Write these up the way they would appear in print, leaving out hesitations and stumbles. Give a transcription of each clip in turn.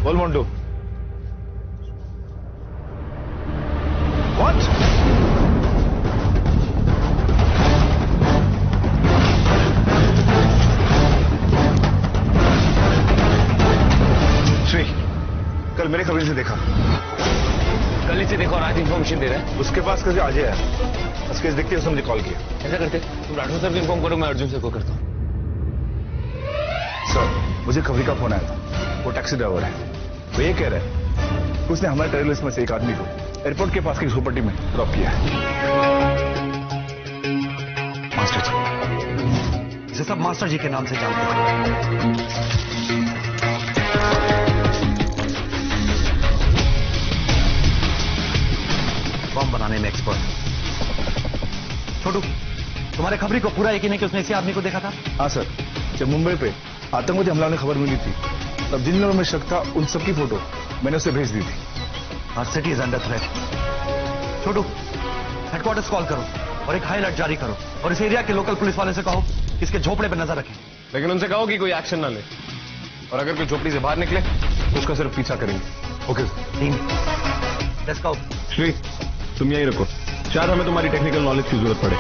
बोल मोन्टू। What? श्री, कल मेरे खबर से देखा। कल ही से देखा और आज इन्फॉर्मेशन दे रहा है। उसके पास कैसे आज आया? बस केस देखते उसने मुझे कॉल किया। ऐसा करते तुम राठौर सर को इन्फॉर्म करो, मैं अर्जुन सर को करता हूँ। सर, मुझे खबरी का फोन आया था। वो टैक्सी ड्राइवर है। वो ये कह रहा है कि उसने हमारे टेररिस्ट में से एक आदमी को एयरपोर्ट के पास की झोपड़ी में ड्रॉप किया है। मास्टर जी, इसे सब मास्टर जी के नाम से जानते हैं। बम बनाने में एक्सपर्ट। छोटू, तुम्हारे खबरी को पूरा यकीन है कि उसने इसी आदमी को देखा था? हाँ सर, जब मुंबई पे आतंकवादी हमला होने खबर मिली थी, तब जिन लोगों में शक था उन सबकी फोटो मैंने उसे भेज दी थी। Our city is under threat. Chhotu, headquarters call करो और एक हाई अलर्ट जारी करो और इस एरिया के लोकल पुलिस वाले से कहो कि इसके झोपड़े पर नजर रखें। लेकिन उनसे कहो कि कोई एक्शन ना ले, और अगर कोई झोपड़ी से बाहर निकले तो उसका सिर्फ पीछा करेंगे। Okay team, let's go. Shri, तुम यहीं रखो, शायद हमें तुम्हारी टेक्निकल नॉलेज की जरूरत पड़े।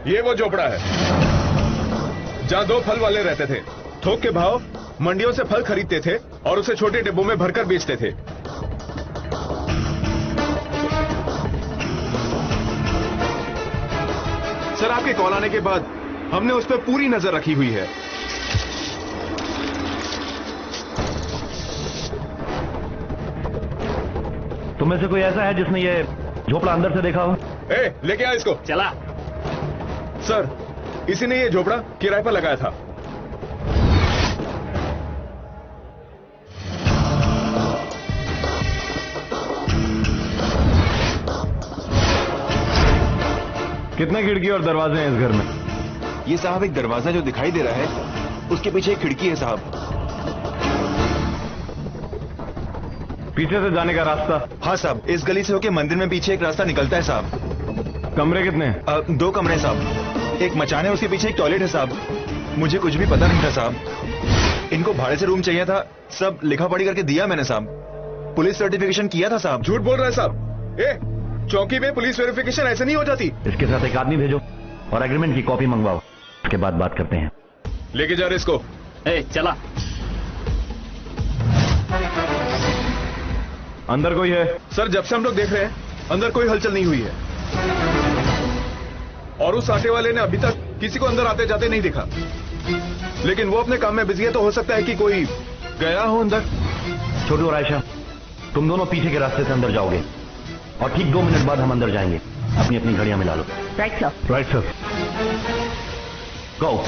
ये वो झोपड़ा है जहां दो फल वाले रहते थे। थोक के भाव मंडियों से फल खरीदते थे और उसे छोटे डिब्बों में भरकर बेचते थे। सर, आपके कॉल आने के बाद हमने उस पर पूरी नजर रखी हुई है। तुम में से कोई ऐसा है जिसने ये झोपड़ा अंदर से देखा हो? लेके आ इसको। चला। सर, इसी ने ये झोपड़ा किराए पर लगाया था। कितने खिड़की और दरवाजे हैं इस घर में? ये साहब एक दरवाजा जो दिखाई दे रहा है, उसके पीछे एक खिड़की है साहब। पीछे से जाने का रास्ता? हाँ साहब, इस गली से होके मंदिर में पीछे एक रास्ता निकलता है साहब। कमरे कितने हैं? 2 कमरे साहब। एक मचान है, उसके पीछे एक टॉयलेट है साहब। मुझे कुछ भी पता नहीं था साहब। इनको भाड़े से रूम चाहिए था, सब लिखा पढ़ी करके दिया मैंने साहब। पुलिस सर्टिफिकेशन किया था साहब। झूठ बोल रहा है साहब। चौकी में पुलिस वेरिफिकेशन ऐसे नहीं हो जाती। इसके साथ एक आदमी भेजो और एग्रीमेंट की कॉपी मंगवाओ, उसके बाद बात करते हैं। लेके जा रहे इसको। चला। अंदर कोई है? सर, जब से हम लोग देख रहे हैं अंदर कोई हलचल नहीं हुई है, और उस आटे वाले ने अभी तक किसी को अंदर आते जाते नहीं देखा। लेकिन वो अपने काम में बिजी है, तो हो सकता है कि कोई गया हो अंदर। छोटू और आयशा, तुम दोनों पीछे के रास्ते से अंदर जाओगे और ठीक 2 मिनट बाद हम अंदर जाएंगे। अपनी अपनी घड़ियां मिला लो। Right sir. Right sir. Go.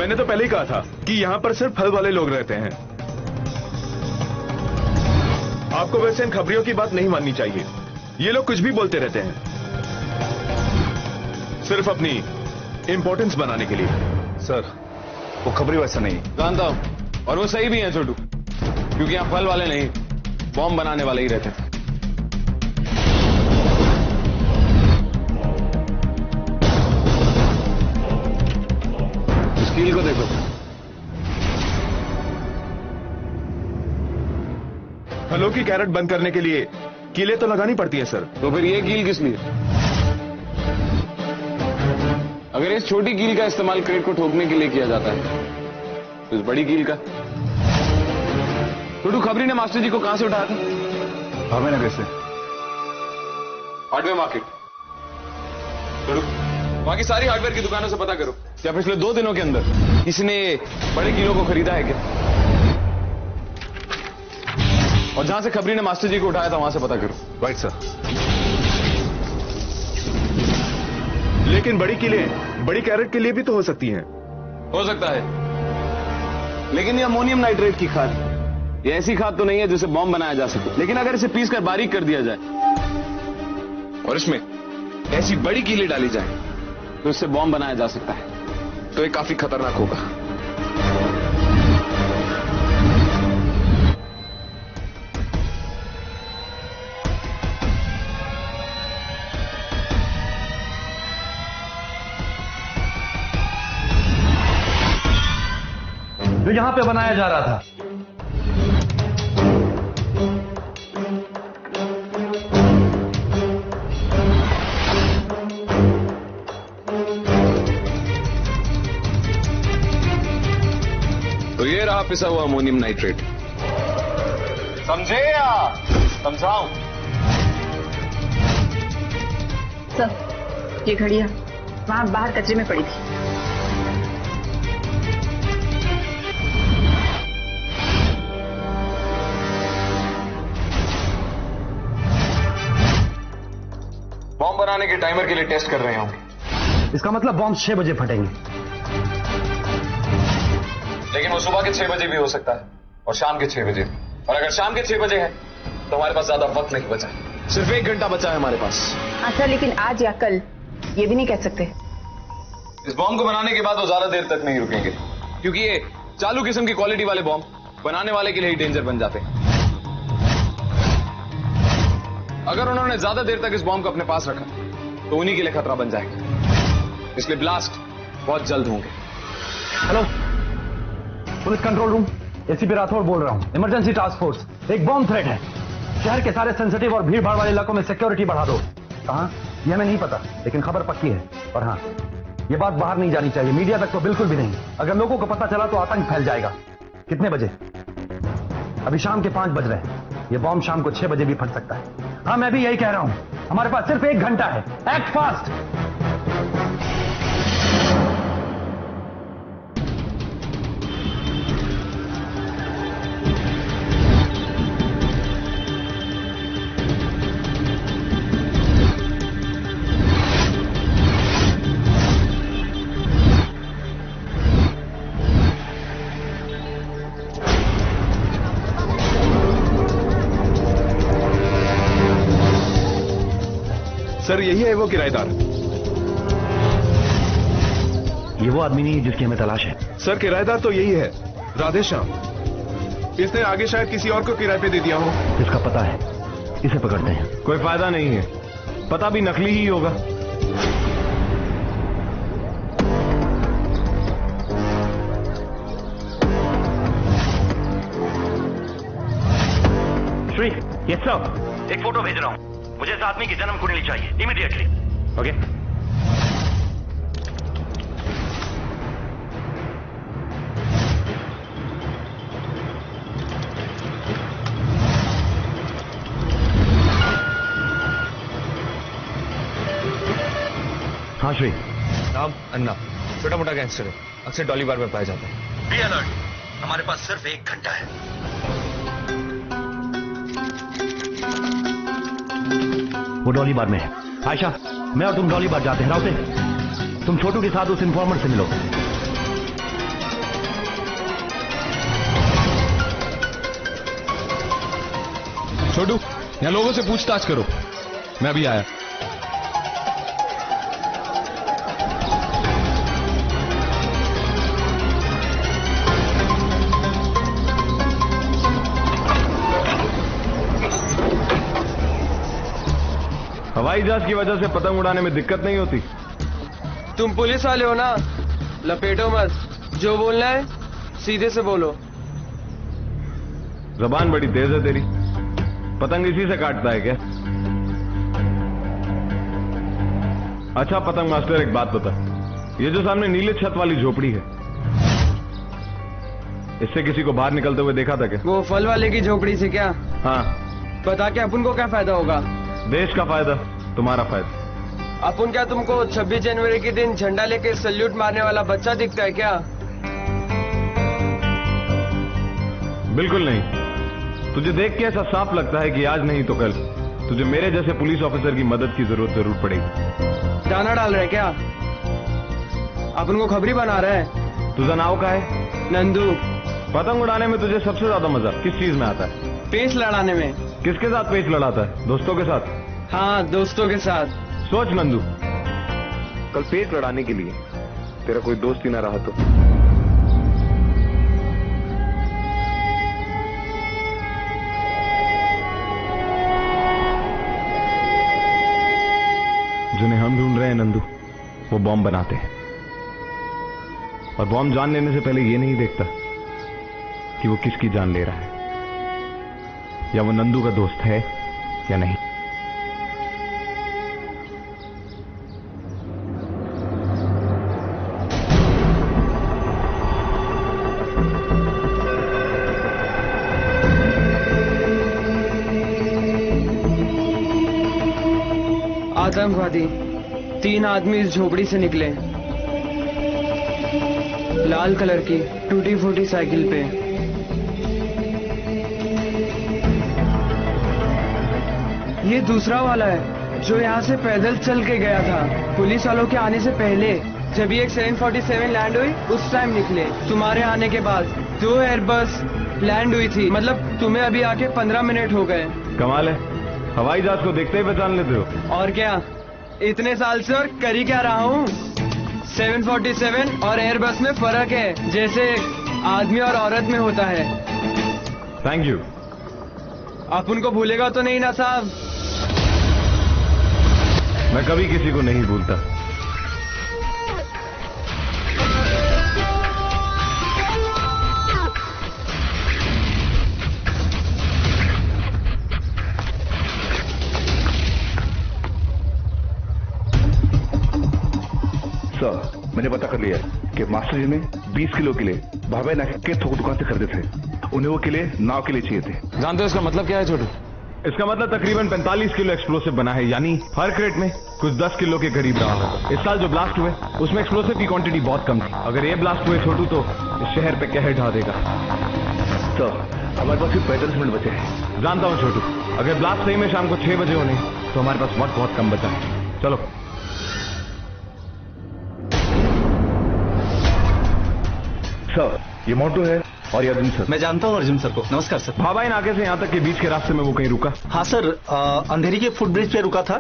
मैंने तो पहले ही कहा था कि यहाँ पर सिर्फ फल वाले लोग रहते हैं। आपको वैसे इन खबरियों की बात नहीं माननी चाहिए। ये लोग कुछ भी बोलते रहते हैं, सिर्फ अपनी इंपॉर्टेंस बनाने के लिए। सर, वो खबरी वैसा नहीं। जानता हूं, और वो सही भी है छोटू, क्योंकि यहाँ फल वाले नहीं, बॉम्ब बनाने वाले ही रहते थे। कील को देखो। फलों की कैरेट बंद करने के लिए कीलें तो लगानी पड़ती है सर। तो फिर ये कील किस लिए? अगर इस छोटी कील का इस्तेमाल क्रेट को ठोकने के लिए किया जाता है, तो इस बड़ी कील का? छोटू, खबरी ने मास्टर जी को कहां से उठाया था? भावेनगर से। Hardware market. छोटू, वहां की सारी हार्डवेयर की दुकानों से पता करो, क्या पिछले 2 दिनों के अंदर किसी ने बड़े कीलों को खरीदा है क्या? और जहां से खबरी ने मास्टर जी को उठाया था, वहां से पता करो। Right sir. लेकिन बड़ी कीलें बड़ी कैरेट के लिए भी तो हो सकती हैं। हो सकता है, लेकिन ये अमोनियम नाइट्रेट की खाद, ये ऐसी खाद तो नहीं है जिससे बॉम्ब बनाया जा सके। लेकिन अगर इसे पीस कर बारीक कर दिया जाए और इसमें ऐसी बड़ी कीलें डाली जाए, तो इससे बॉम्ब बनाया जा सकता है। तो ये काफी खतरनाक होगा। जो यहां पे बनाया जा रहा था, तो ये रहा पिसा हुआ अमोनियम नाइट्रेट। समझे या समझाऊं? सर, ये घड़ियां वहां बाहर कचरे में पड़ी थी। बॉम्ब बनाने के टाइमर के लिए टेस्ट कर रहे होंगे। इसका मतलब बॉम्ब 6 बजे फटेंगे। लेकिन वो सुबह के 6 बजे भी हो सकता है और शाम के 6 बजे भी। और अगर शाम के 6 बजे है तो हमारे पास ज्यादा वक्त नहीं बचा, सिर्फ 1 घंटा बचा है हमारे पास। अच्छा, लेकिन आज या कल ये भी नहीं कह सकते। इस बॉम्ब को बनाने के बाद वो ज्यादा देर तक नहीं रुकेंगे, क्योंकि ये चालू किस्म की क्वालिटी वाले बॉम्ब बनाने वाले के लिए ही डेंजर बन जाते हैं। अगर उन्होंने ज्यादा देर तक इस बॉम्ब को अपने पास रखा तो उन्हीं के लिए खतरा बन जाएगा। इसलिए ब्लास्ट बहुत जल्द होंगे। Hello, police control room, ACP Rathore बोल रहा हूं। इमरजेंसी टास्क फोर्स, एक बॉम्ब थ्रेट है। शहर के सारे सेंसिटिव और भीड़ भाड़ वाले इलाकों में सिक्योरिटी बढ़ा दो। कहां, ये हमें नहीं पता, लेकिन खबर पक्की है। और हाँ, ये बात बाहर नहीं जानी चाहिए, मीडिया तक तो बिल्कुल भी नहीं। अगर लोगों को पता चला तो आतंक फैल जाएगा। कितने बजे? अभी शाम के 5 बज रहे हैं। ये बॉम्ब शाम को 6 बजे भी फट सकता है। हाँ, मैं भी यही कह रहा हूं। हमारे पास सिर्फ 1 घंटा है। Act fast. सर, यही है वो किराएदार। ये वो आदमी नहीं है जिसकी हमें तलाश है। सर, किराएदार तो यही है, राधेश्याम। इसने आगे शायद किसी और को किराए पे दे दिया हो। इसका पता है, इसे पकड़ते हैं। कोई फायदा नहीं है, पता भी नकली ही होगा। श्री, यस सर, एक फोटो भेज रहा हूं। मुझे इस आदमी की जन्म कुंडली चाहिए, इमीडिएटली। ओके। हाँ श्री। नाम अन्ना, छोटा मोटा गैंगस्टर है, अक्सर डॉली बार में पाया जाता है। बी अलर्ट, हमारे पास सिर्फ 1 घंटा है। वो डॉली बार में है। आयशा, मैं और तुम डॉली बार जाते हैं। राउते, तुम छोटू के साथ उस इन्फॉर्मर से मिलो। छोटू, यहाँ लोगों से पूछताछ करो, मैं अभी आया। हवाई जहाज की वजह से पतंग उड़ाने में दिक्कत नहीं होती। तुम पुलिस वाले हो ना, लपेटो मत, जो बोलना है सीधे से बोलो। जबान बड़ी तेज है तेरी, पतंग इसी से काटता है क्या? अच्छा पतंग मास्टर, एक बात बता, ये जो सामने नीले छत वाली झोपड़ी है, इससे किसी को बाहर निकलते हुए देखा था क्या? वो फल वाले की झोपड़ी से क्या? हाँ। बता के अपन को क्या फायदा होगा? देश का फायदा, तुम्हारा फायदा। अपन क्या तुमको 26 जनवरी के दिन झंडा लेके सल्यूट मारने वाला बच्चा दिखता है क्या? बिल्कुल नहीं। तुझे देख के ऐसा साफ लगता है कि आज नहीं तो कल तुझे मेरे जैसे पुलिस ऑफिसर की मदद की जरूरत जरूर पड़ेगी। दाना डाल रहे क्या? अपन को खबरी बना रहा है? तुझा नाव का है? नंदू। पतंग उड़ाने में तुझे सबसे ज्यादा मजा किस चीज में आता है? पेच लड़ाने में। किसके साथ पेच लड़ाता है? दोस्तों के साथ? हाँ, दोस्तों के साथ। सोच नंदू, कल पेच लड़ाने के लिए तेरा कोई दोस्त ही ना रहा तो। जिन्हें हम ढूंढ रहे हैं नंदू, वो बॉम्ब बनाते हैं, और बॉम्ब जान लेने से पहले ये नहीं देखता कि वो किसकी जान ले रहा है, या वो नंदू का दोस्त है या नहीं। आतंकवादी 3 आदमी इस झोपड़ी से निकले, लाल कलर की टूटी फूटी साइकिल पे। ये दूसरा वाला है जो यहाँ से पैदल चल के गया था। पुलिस वालों के आने से पहले जब ये 747 लैंड हुई उस टाइम निकले। तुम्हारे आने के बाद 2 एयरबस लैंड हुई थी, मतलब तुम्हें अभी आके 15 मिनट हो गए। कमाल है, हवाई जहाज को देखते ही पहचान लेते हो। और क्या, इतने साल से और कर ही क्या रहा हूँ। 747 और एयरबस में फर्क है, जैसे आदमी और औरत में होता है। Thank you. आप उनको भूलेगा तो नहीं ना साहब? मैं कभी किसी को नहीं भूलता। सर, मैंने पता कर लिया कि मास्टर जी ने 20 किलो के लिए भावे नाके के थोक दुकान से खरीदे थे। उन्हें वो किले नाव के लिए चाहिए थे। जानते हो इसका मतलब क्या है छोटू? इसका मतलब तकरीबन 45 किलो एक्सप्लोसिव बना है, यानी हर क्रेट में कुछ 10 किलो के करीब रहा होगा। इस साल जो ब्लास्ट हुए उसमें एक्सप्लोसिव की क्वांटिटी बहुत कम थी। अगर ये ब्लास्ट हुए छोटू तो इस शहर पे कहर ढा देगा। सर, हमारे पास सिर्फ 35 मिनट बचे हैं। जानता हूँ छोटू, अगर ब्लास्ट सही में शाम को 6 बजे होने तो हमारे पास वक्त बहुत कम बचा है। चलो। सर, ये मोटू है और ये अर्जुन सर। मैं जानता हूँ अर्जुन सर को। नमस्कार सर। भाबाई नाके से यहाँ तक के बीच के रास्ते में वो कहीं रुका? हाँ सर, अंधेरी के फुट ब्रिज पे रुका था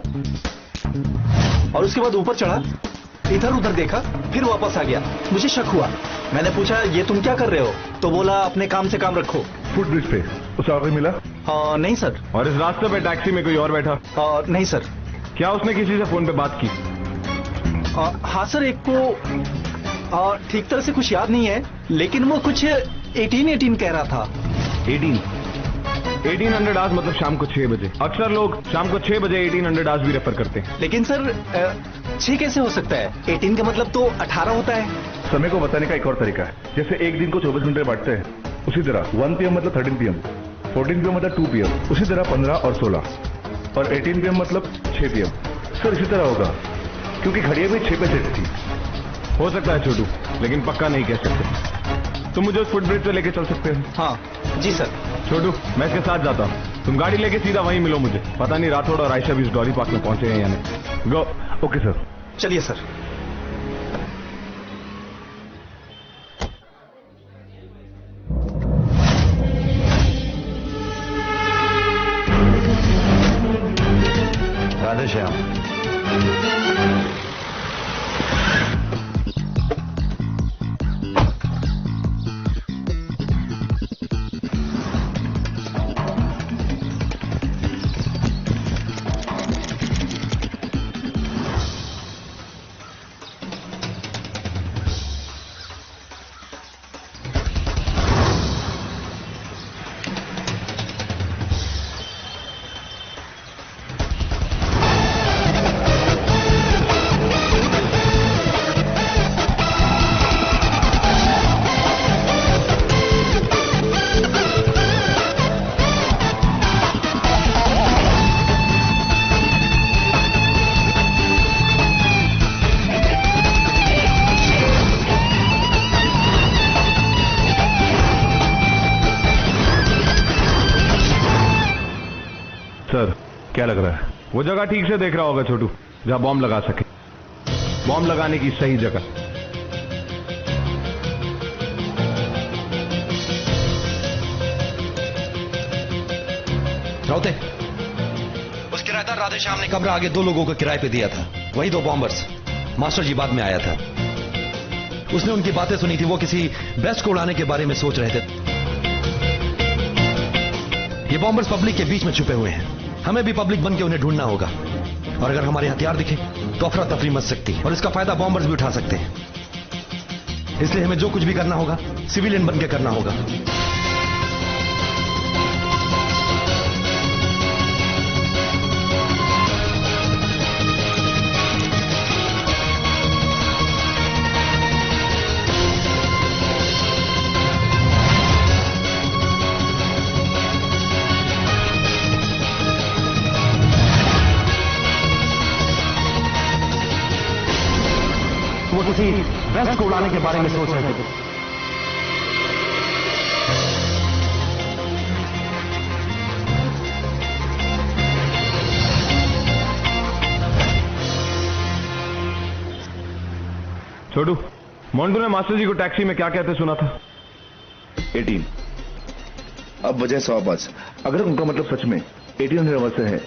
और उसके बाद ऊपर चढ़ा, इधर उधर देखा, फिर वापस आ गया। मुझे शक हुआ, मैंने पूछा ये तुम क्या कर रहे हो, तो बोला अपने काम से काम रखो। फुट ब्रिज पे उसे और कोई मिला? नहीं सर। और इस रास्ते पे टैक्सी में कोई और बैठा? नहीं सर। क्या उसने किसी से फोन पे बात की? हाँ सर, एक को ठीक तरह से कुछ याद नहीं है, लेकिन वो कुछ 18 कह रहा था। 1800 आज मतलब शाम को 6 बजे। अक्सर लोग शाम को 6 बजे 1800 आज भी रेफर करते हैं। लेकिन सर 6 कैसे हो सकता है? 18 का मतलब तो 18 होता है। समय को बताने का एक और तरीका है। जैसे एक दिन को 24 घंटे बांटते हैं, उसी तरह 1 PM मतलब 13 PM, 14 PM मतलब 2 PM, उसी तरह 15 और 16 और 18 PM मतलब 6 PM। सर इसी तरह होगा क्योंकि घड़ियां भी 6 पे सेट थी। हो सकता है छोटू, लेकिन पक्का नहीं कह सकते। तुम मुझे उस फुटब्रिज पे लेके चल सकते हो? हाँ जी सर। छोटू, मैं इसके साथ जाता हूँ, तुम गाड़ी लेके सीधा वहीं मिलो मुझे। पता नहीं राठौड़ और आयशा भी इस डॉली पार्क में पहुंचे हैं या नहीं। गो। Okay sir. चलिए सर। राधे श्याम। सर, क्या लग रहा है? वो जगह ठीक से देख रहा होगा छोटू, जहां बॉम्ब लगा सके। बॉम्ब लगाने की सही जगह। राउते, उस किराएदार राधे श्याम ने कमरा आगे 2 लोगों को किराए पे दिया था, वही 2 बॉम्बर्स। मास्टर जी बाद में आया था, उसने उनकी बातें सुनी थी। वो किसी बेस्ट को उड़ाने के बारे में सोच रहे थे। ये बॉम्बर्स पब्लिक के बीच में छुपे हुए हैं। हमें भी पब्लिक बन के उन्हें ढूंढना होगा, और अगर हमारे हथियार दिखे तो अफरा तफरी मच सकती है, और इसका फायदा बॉम्बर्स भी उठा सकते हैं। इसलिए हमें जो कुछ भी करना होगा सिविलियन बन के करना होगा। वो किसी वेस्ट को उड़ाने के बारे में सोच रहे थे। छोटू, मोंटू ने मास्टर जी को टैक्सी में क्या कहते सुना था? 18। अब वजह 100 अगर उनका मतलब सच में 1800 आवर्स से है,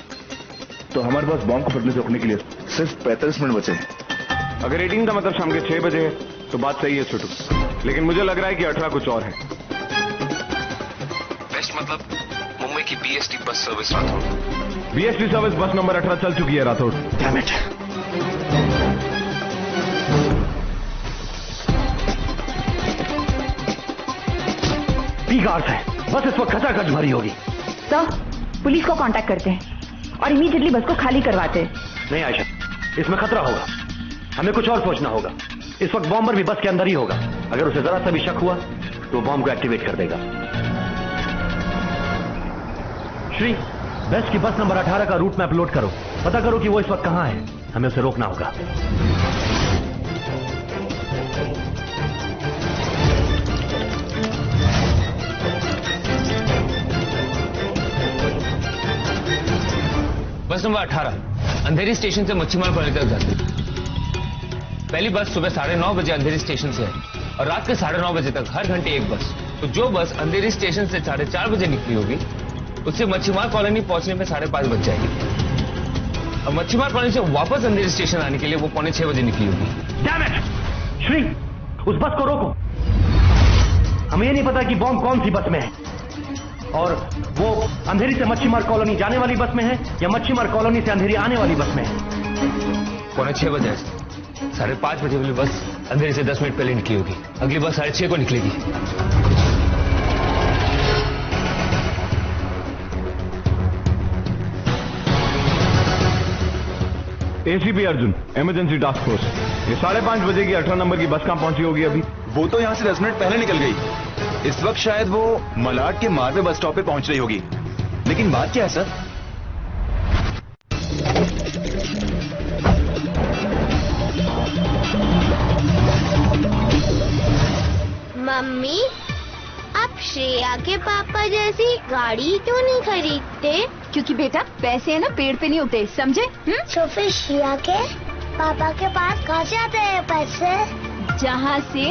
तो हमारे पास बॉम्ब को फटने से रोकने के लिए सिर्फ 45 मिनट बचे हैं। अगर 18 का मतलब शाम के 6 बजे है तो बात सही है छोटू, लेकिन मुझे लग रहा है कि 18 कुछ और है। बेस्ट मतलब मुंबई की BST bus service Rathore. BST service बस नंबर 18 चल चुकी है राठौड़। Damn it. P-guards है, बस इस वक्त खचाखच भरी होगी। सर, पुलिस को कांटेक्ट करते हैं और इमीडिएटली बस को खाली करवाते हैं। नहीं आयशा, इसमें खतरा होगा, हमें कुछ और सोचना होगा। इस वक्त बॉम्बर भी बस के अंदर ही होगा। अगर उसे जरा सा भी शक हुआ तो वो बॉम्ब को एक्टिवेट कर देगा। श्री, बेस्ट की बस नंबर 18 का रूट मैप लोड करो। पता करो कि वो इस वक्त कहां है। हमें उसे रोकना होगा। बस नंबर 18 अंधेरी स्टेशन से मच्छीमार कॉलोनी तक जाती है। पहली बस सुबह 9:30 बजे अंधेरी स्टेशन से है और रात के 9:30 बजे तक हर घंटे एक बस। तो जो बस अंधेरी स्टेशन से 4:30 बजे निकली होगी उससे मच्छीमार कॉलोनी पहुंचने में 5:30 बज जाएगी। और मच्छीमार कॉलोनी से वापस अंधेरी स्टेशन आने के लिए वो 5:45 बजे निकली होगी। Damn it! श्री, उस बस को रोको। हमें ये नहीं पता कि बॉम्ब कौन सी बस में है, और वो अंधेरी से मच्छीमार कॉलोनी जाने वाली बस में है या मच्छीमार कॉलोनी से अंधेरी आने वाली बस में है। 5:45 बजे 5:30 बजे वाली बस अंधेरी से 10 मिनट पहले निकली होगी। अगली बस 6:30 को निकलेगी। ACP Arjun, emergency task force. ये 5:30 बजे की 18 नंबर की बस कहां पहुंची होगी अभी? वो तो यहां से 10 मिनट पहले निकल गई। इस वक्त शायद वो मलाड के मार्वे बस स्टॉप पे पहुंच रही होगी। लेकिन बात क्या है सर? मम्मी, आप श्रेया के पापा जैसी गाड़ी क्यों नहीं खरीदते? क्योंकि बेटा पैसे है ना पेड़ पे नहीं उगते, समझे? तो फिर श्रेया के पापा के पास कहाँ से आते हैं पैसे? जहाँ से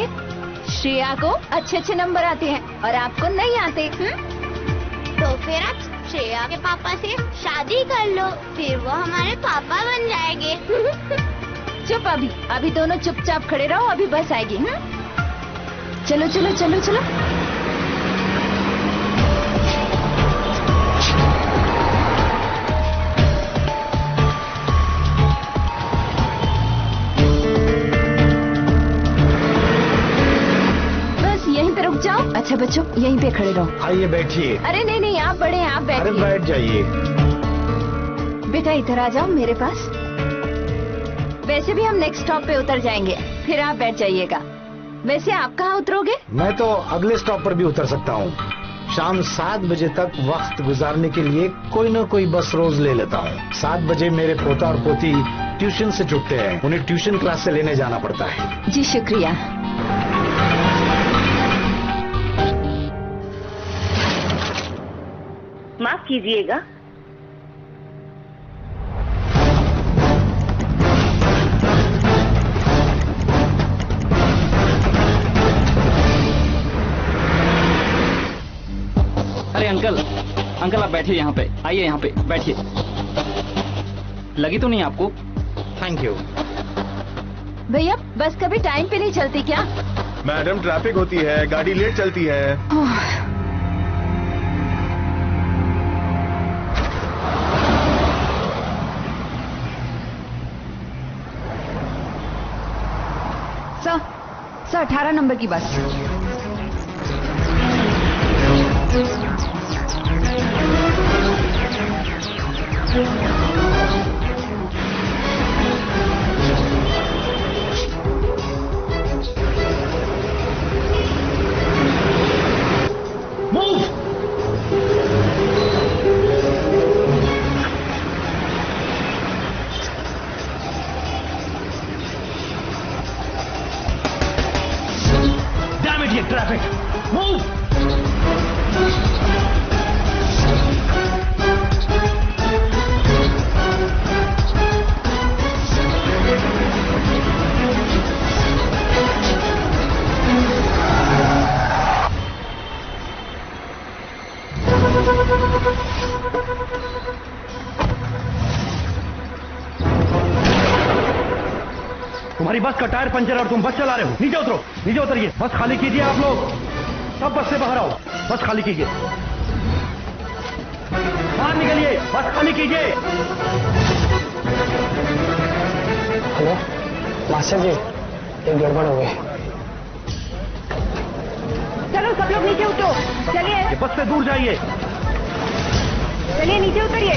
श्रेया को अच्छे अच्छे नंबर आते हैं और आपको नहीं आते। तो फिर आप श्रेया के पापा से शादी कर लो, फिर वो हमारे पापा बन जाएंगे। चुप अभी, अभी दोनों चुपचाप खड़े रहो, अभी बस आएगी। चलो चलो चलो चलो। बस यहीं पे रुक जाओ। अच्छा बच्चों, यहीं पे खड़े रहो। आइए बैठिए। अरे नहीं नहीं, आप बड़े हैं, आप अरे बैठिए। बैठ जाइए। बेटा इधर आ जाओ मेरे पास। वैसे भी हम नेक्स्ट स्टॉप पे उतर जाएंगे, फिर आप बैठ जाइएगा। वैसे आप कहाँ उतरोगे? मैं तो अगले स्टॉप पर भी उतर सकता हूँ। शाम 7 बजे तक वक्त गुजारने के लिए कोई न कोई बस रोज ले लेता हूँ। 7 बजे मेरे पोता और पोती ट्यूशन से छुटते हैं, उन्हें ट्यूशन क्लास से लेने जाना पड़ता है। जी शुक्रिया। माफ कीजिएगा, अरे अंकल, अंकल आप बैठिए यहाँ पे, आइए यहाँ पे बैठिए। लगी तो नहीं आपको? Thank you. भैया बस कभी टाइम पे नहीं चलती क्या? मैडम ट्रैफिक होती है, गाड़ी लेट चलती है। सर 18 नंबर की बस। Damn it, ये ट्रैफिक! Move! तुम्हारी बस का टायर पंचर और तुम बस चला रहे हो। नीचे उतरो, नीचे उतरिए। बस खाली कीजिए आप लोग, सब बस से बाहर आओ। बस खाली कीजिए, बाहर निकलिए, बस खाली कीजिए। हेलो मास्टर जी, एक गड़बड़ हो गई। चलो सब लोग नीचे उतरो, चलिए बस से दूर जाइए। चलिए नीचे उतरिए,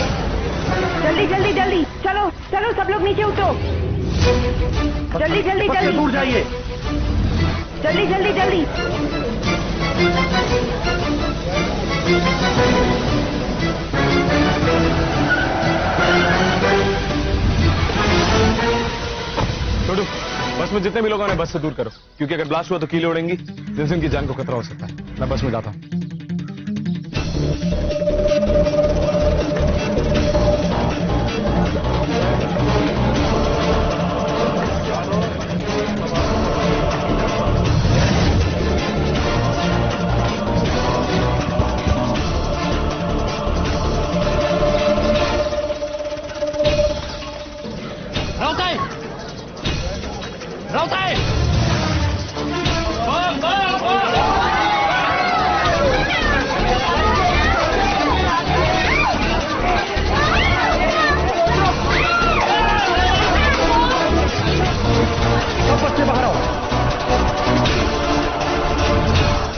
जल्दी जल्दी जल्दी, चलो चलो सब लोग नीचे उतरो, जल्दी जल्दी बस से जल्दी, दूर जाइए। जल्दी जल्दी जल्दी। छोटू, बस में जितने भी लोग हैं बस से दूर करो, क्योंकि अगर ब्लास्ट हुआ तो कीलें उड़ेंगी, जिनसे उनकी जान को खतरा हो सकता है। मैं बस में जाता हूँ।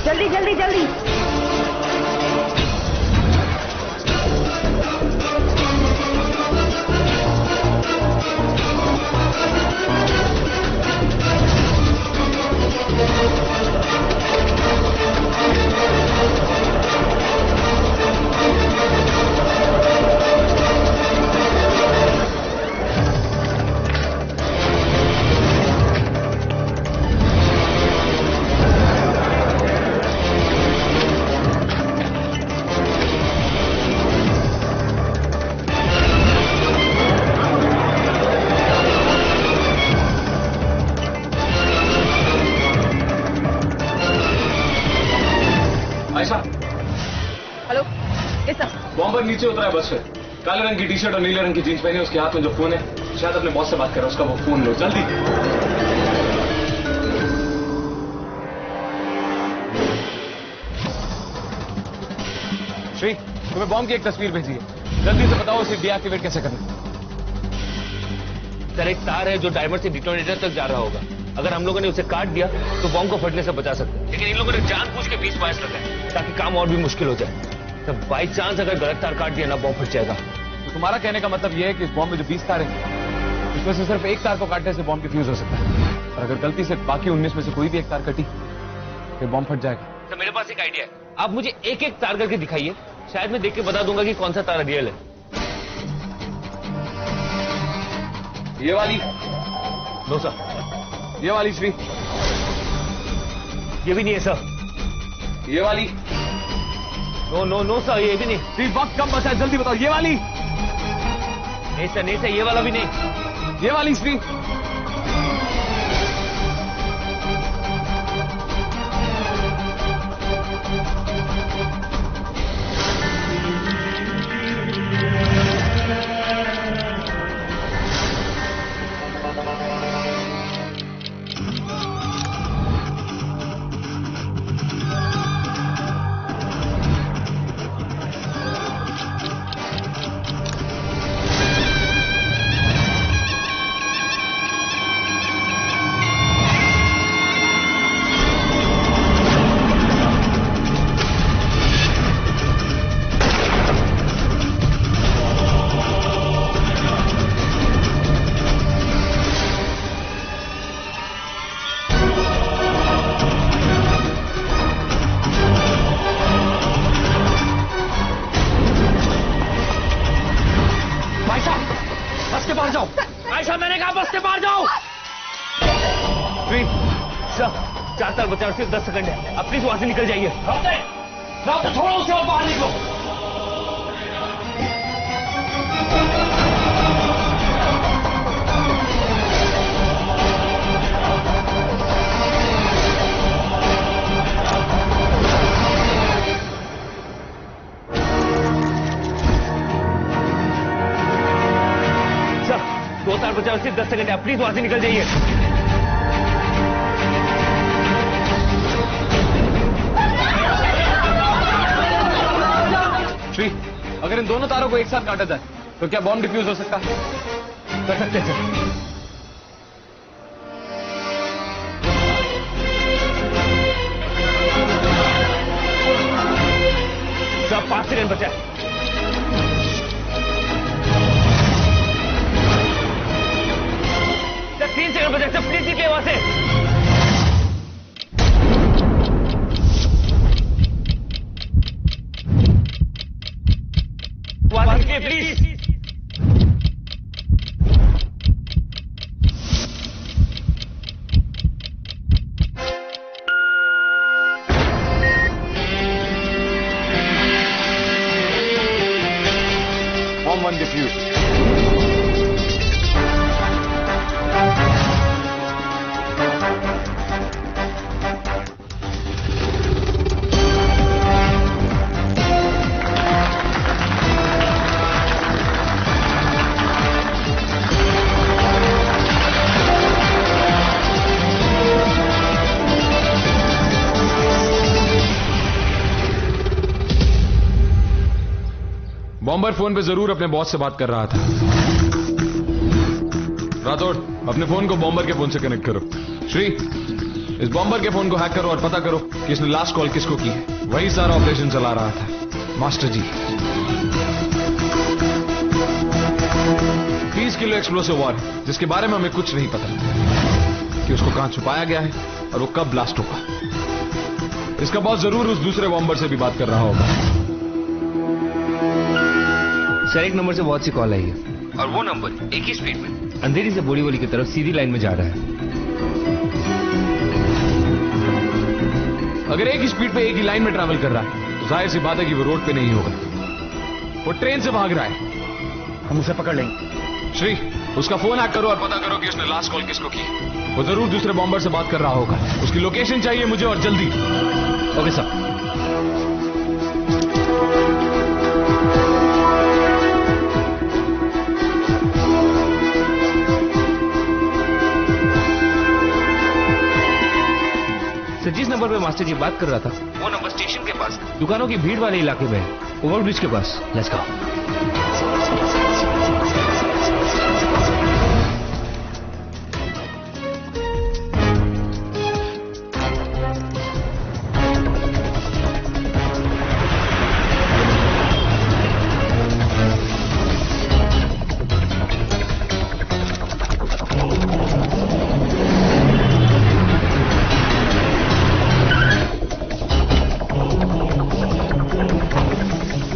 जल्दी जल्दी जल्दी। हेलो बॉम्बर नीचे उतरा है बस से, काले रंग की टी शर्ट और नीले रंग की जींस पहनी, उसके हाथ में जो फोन है, शायद अपने बॉस से बात कर रहा है, उसका वो फोन लो जल्दी। श्री, तुम्हें बॉम्ब की एक तस्वीर भेजी है, जल्दी से बताओ उसे डीएक्टिवेट कैसे करना। सर एक तार है जो टाइमर से डिटोनेटर तक जा रहा होगा, अगर हम लोगों ने उसे काट दिया तो बॉम्ब को फटने से बचा सकते हैं, लेकिन इन लोगों ने जानबूझ के बीच पास रखा है ताकि काम और भी मुश्किल हो जाए। तब बाई चांस अगर गलत तार काट दिया ना, बॉम्ब फट जाएगा। तो तुम्हारा कहने का मतलब यह है कि इस बॉम्ब में जो 20 तार हैं, उसमें से सिर्फ एक तार को काटने से बॉम्ब डिफ्यूज हो सकता है, और अगर गलती से बाकी 19 में से कोई भी एक तार कटी फिर बॉम्ब फट जाएगा। तो मेरे पास एक आइडिया है, आप मुझे एक एक तार करके दिखाइए, शायद मैं देख के बता दूंगा कि कौन सा तार रियल है। ये वाली? No sir. ये वाली श्री? ये भी नहीं है सर। ये वाली? नो नो नो सर, ये भी नहीं। श्री वक्त कम बचा है, जल्दी बताओ। ये वाली? नहीं सर, नहीं सर, ये वाला भी नहीं। ये वाली श्री? बचा सिर्फ 10 सेकंड है, अब प्लीज वहां से निकल जाइए। छोड़ो उसे और बाहर निकलो। सर 2 तार बचा सिर्फ 10 सेकंड है, प्लीज वहां से निकल जाइए। श्री, अगर इन दोनों तारों को एक साथ काटा जाए तो क्या बॉम्ब डिफ्यूज हो सकता है? कर सकते हैं सर। 5 सेकंड बचा है। सर 3 सेकंड बचा है, सब प्लीज निकले वहां से। Please bomb 1 defuse. Bomber phone पे जरूर अपने बॉस से बात कर रहा था। राठौड़, अपने फोन को बॉम्बर के फोन से कनेक्ट करो। श्री, इस बॉम्बर के फोन को हैक करो और पता करो कि इसने लास्ट कॉल किसको की है। वही सारा ऑपरेशन चला रहा था। मास्टर जी 30 किलो एक्सप्लोसिव वॉर, जिसके बारे में हमें कुछ नहीं पता कि उसको कहां छुपाया गया है और वो कब ब्लास्ट होगा। इसका बॉस जरूर उस दूसरे बॉम्बर से भी बात कर रहा होगा। सर एक नंबर से बहुत सी कॉल आई है और वो नंबर एक ही स्पीड में अंधेरी से बोरीवली की तरफ सीधी लाइन में जा रहा है। अगर एक ही स्पीड पे एक ही लाइन में ट्रैवल कर रहा है तो जाहिर सी बात है कि वो रोड पे नहीं होगा, वो ट्रेन से भाग रहा है। हम उसे पकड़ लेंगे। श्री, उसका फोन हैक करो और पता करो कि उसने लास्ट कॉल किसको की। वो जरूर दूसरे बॉम्बर से बात कर रहा होगा। उसकी लोकेशन चाहिए मुझे और जल्दी। Okay sir. मास्टर जी बात कर रहा था वो नंबर स्टेशन के पास, दुकानों की भीड़ वाले इलाके में, ओवरब्रिज के पास। Let's go.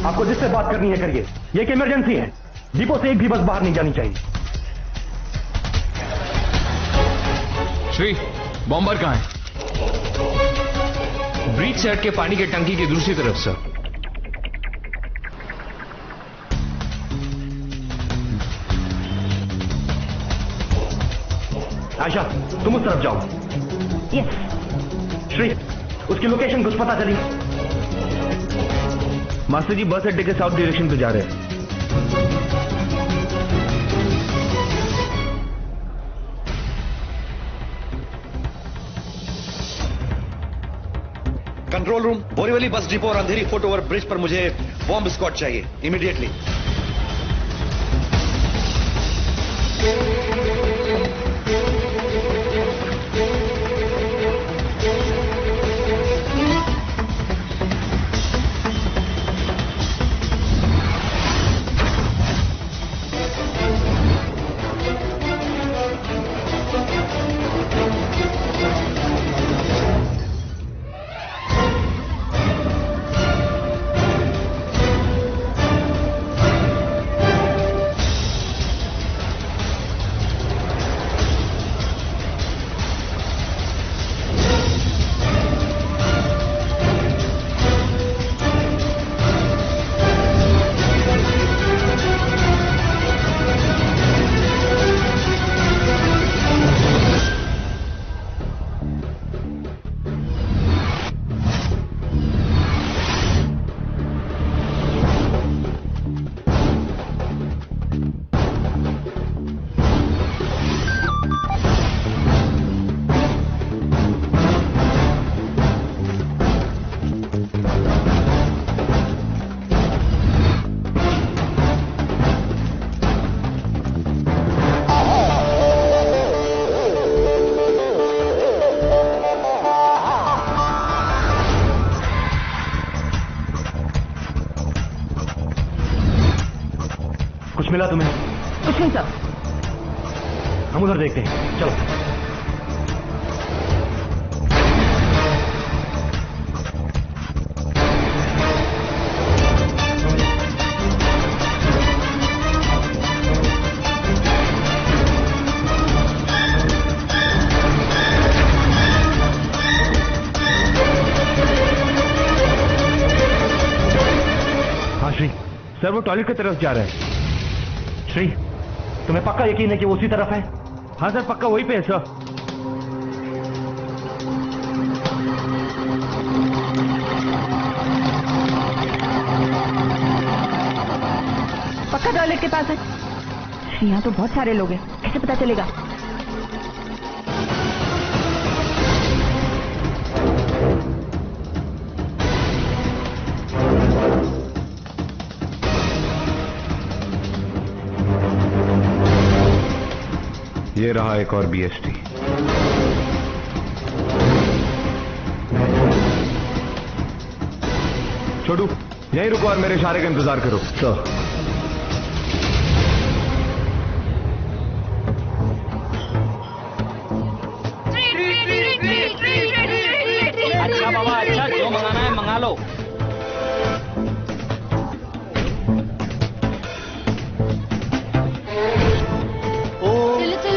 आपको जिससे बात करनी है करिए, ये एक इमरजेंसी है। डिपो से एक भी बस बाहर नहीं जानी चाहिए। श्री, बॉम्बर कहाँ है? ब्रीच साइड के पानी के टंकी की दूसरी तरफ सर। आयशा, तुम उस तरफ जाओ। यस। श्री, उसकी लोकेशन कुछ पता चली? मास्टर जी बस अड्डे के साउथ डायरेक्शन पे जा रहे हैं। Control room, Borivali bus depot और अंधेरी फुट ओवर ब्रिज पर मुझे बॉम्ब स्क्वाड चाहिए इमीडिएटली। मिला तुम्हें? कुछ नहीं सर। हम उधर देखते हैं, चलो। हाँ श्री, सर वो टॉयलेट की तरफ जा रहे हैं। श्री, तुम्हें पक्का यकीन है कि वो उसी तरफ है? हाँ सर, पक्का वहीं पे है सर। पक्का टॉयलेट के पास है। यहाँ तो बहुत सारे लोग हैं, कैसे पता चलेगा? ये रहा एक और बीएसटी। छोटू, यहीं रुको और मेरे इशारे का इंतजार करो। सर। अच्छा बाबा, अच्छा, जो मंगाना है मंगा लो।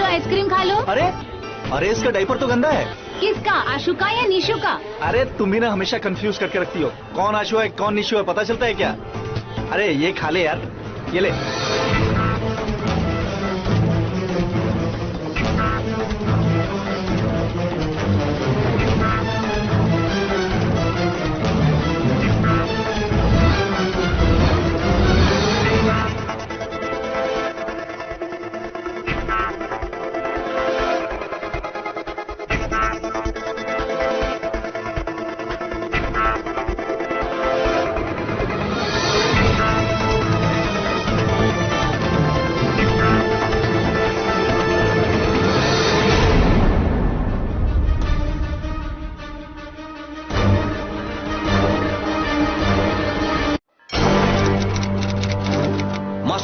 आइसक्रीम खा लो। अरे अरे, इसका डायपर तो गंदा है। किसका, आशु का या निशु का? अरे तुम भी ना हमेशा कंफ्यूज करके रखती हो, कौन आशु है कौन निशु है, पता चलता है क्या? अरे ये खा ले यार, ये ले।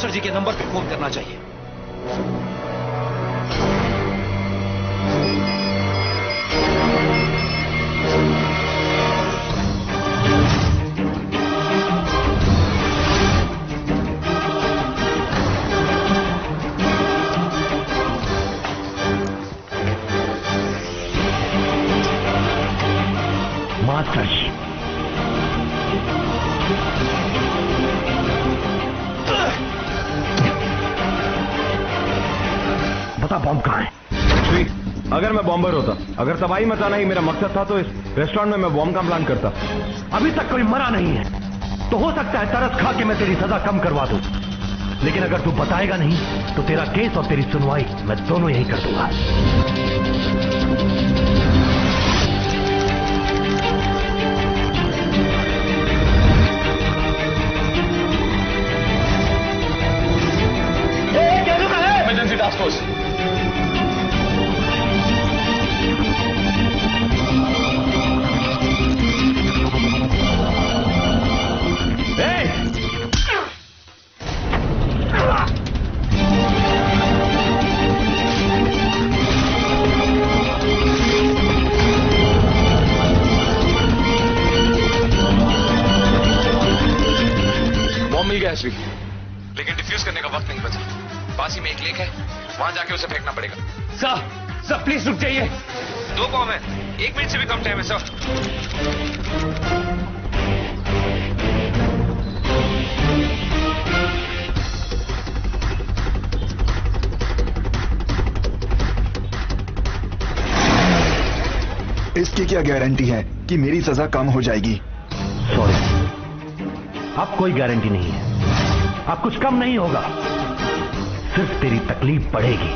मास्टर जी के नंबर पे फोन करना चाहिए। मास्टर जी, बता बॉम्ब कहाँ है? श्री, अगर मैं बॉम्बर होता, अगर तबाही मचाना ही मेरा मकसद था, तो इस रेस्टोरेंट में मैं बॉम्ब का प्लान करता। अभी तक कोई मरा नहीं है, तो हो सकता है तरस खा के मैं तेरी सजा कम करवा दूं। लेकिन अगर तू बताएगा नहीं तो तेरा केस और तेरी सुनवाई मैं दोनों यही कर दूंगा। Emergency task force. मिल गया श्री, लेकिन डिफ्यूज करने का वक्त नहीं बचा। पास ही में एक लेक है, वहां जाके उसे फेंकना पड़ेगा। सर प्लीज रुक जाइए। 2 बॉम्ब है, 1 मिनट से भी कम टाइम है सर। इसकी क्या गारंटी है कि मेरी सजा कम हो जाएगी? सॉरी, अब कोई गारंटी नहीं है। अब कुछ कम नहीं होगा, सिर्फ तेरी तकलीफ बढ़ेगी।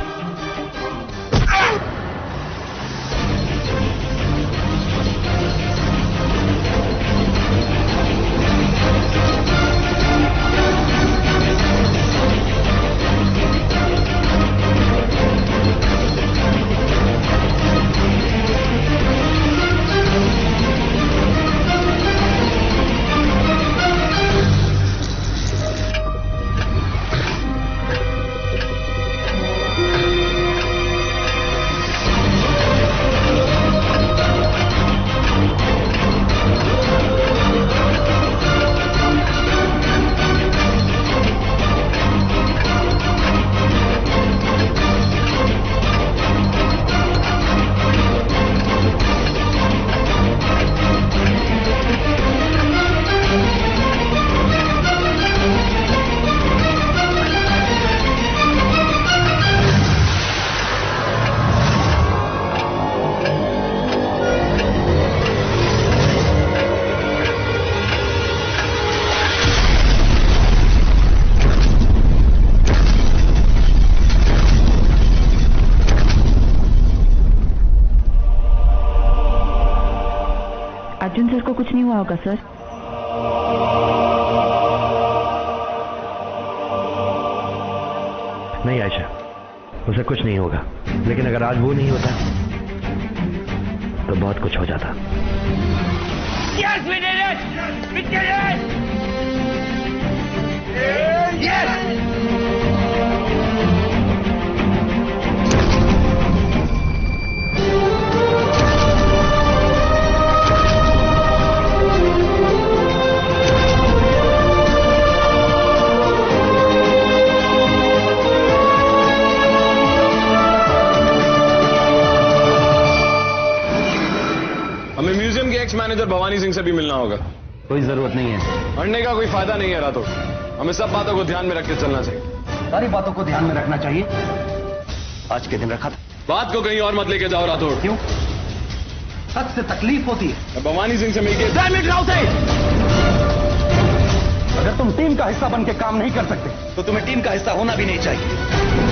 अर्जुन सर को कुछ नहीं हुआ होगा सर? नहीं आयशा, उसे कुछ नहीं होगा। लेकिन अगर आज वो नहीं होता तो बहुत कुछ हो जाता। Yes, we did it! We did it! Yes! हमें म्यूजियम के एक्स मैनेजर भवानी सिंह से भी मिलना होगा। कोई जरूरत नहीं है। पढ़ने का कोई फायदा नहीं है राठौड़। हमें सब बातों को ध्यान में रख के चलना चाहिए। सारी बातों को ध्यान में रखना चाहिए। आज के दिन रखा था। बात को कहीं और मत लेके जाओ राठौड़। क्यों? सच से तकलीफ होती है। भवानी सिंह से मिलकर अगर तुम टीम का हिस्सा बन के काम नहीं कर सकते तो तुम्हें टीम का हिस्सा होना भी नहीं चाहिए।